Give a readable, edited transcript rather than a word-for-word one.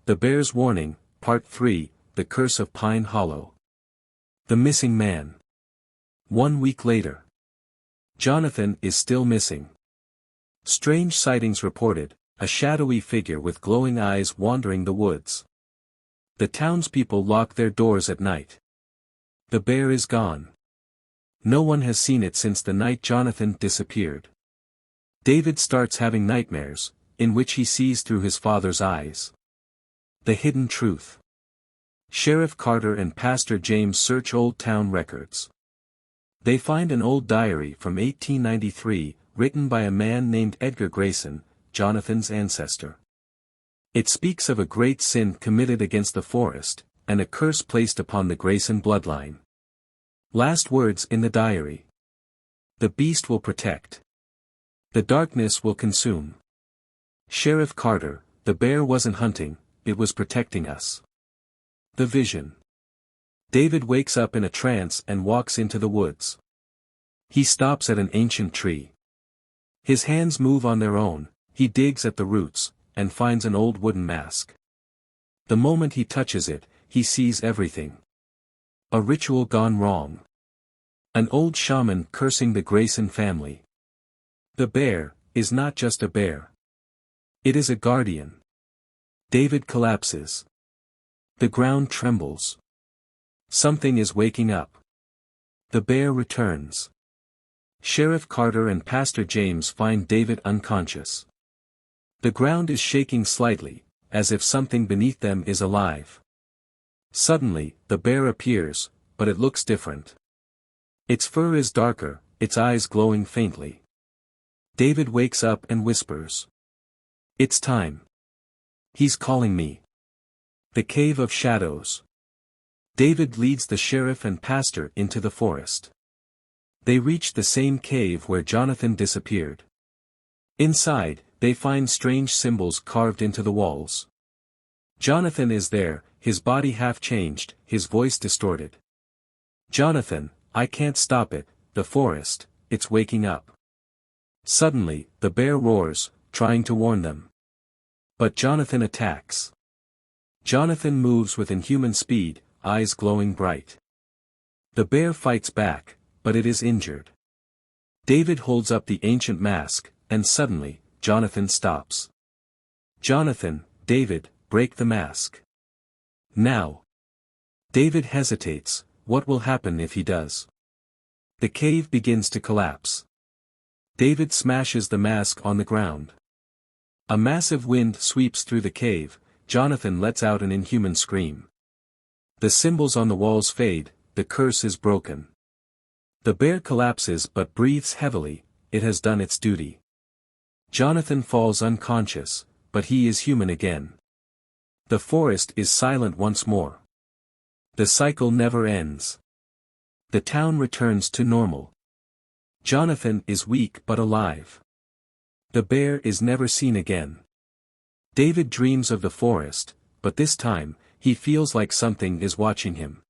The Bear's Warning, Part 3, The Curse of Pine Hollow. The Missing Man. 1 week later. Jonathan is still missing. Strange sightings reported, a shadowy figure with glowing eyes wandering the woods. The townspeople lock their doors at night. The bear is gone. No one has seen it since the night Jonathan disappeared. David starts having nightmares, in which he sees through his father's eyes. The hidden truth. Sheriff Carter and Pastor James search old town records. They find an old diary from 1893, written by a man named Edgar Grayson, Jonathan's ancestor. It speaks of a great sin committed against the forest, and a curse placed upon the Grayson bloodline. Last words in the diary. The beast will protect. The darkness will consume. Sheriff Carter, the bear wasn't hunting, it was protecting us. The vision. David wakes up in a trance and walks into the woods. He stops at an ancient tree. His hands move on their own, he digs at the roots, and finds an old wooden mask. The moment he touches it, he sees everything. A ritual gone wrong. An old shaman cursing the Grayson family. The bear is not just a bear. It is a guardian. David collapses. The ground trembles. Something is waking up. The bear returns. Sheriff Carter and Pastor James find David unconscious. The ground is shaking slightly, as if something beneath them is alive. Suddenly, the bear appears, but it looks different. Its fur is darker, its eyes glowing faintly. David wakes up and whispers. "It's time. He's calling me." The Cave of Shadows. David leads the sheriff and pastor into the forest. They reach the same cave where Jonathan disappeared. Inside, they find strange symbols carved into the walls. Jonathan is there, his body half changed, his voice distorted. "Jonathan, I can't stop it, the forest, it's waking up." Suddenly, the bear roars, trying to warn them. But Jonathan attacks. Jonathan moves with inhuman speed, eyes glowing bright. The bear fights back, but it is injured. David holds up the ancient mask, and suddenly, Jonathan stops. "Jonathan, David, break the mask. Now." David hesitates, what will happen if he does? The cave begins to collapse. David smashes the mask on the ground. A massive wind sweeps through the cave, Jonathan lets out an inhuman scream. The symbols on the walls fade, the curse is broken. The bear collapses but breathes heavily, it has done its duty. Jonathan falls unconscious, but he is human again. The forest is silent once more. The cycle never ends. The town returns to normal. Jonathan is weak but alive. The bear is never seen again. David dreams of the forest, but this time, he feels like something is watching him.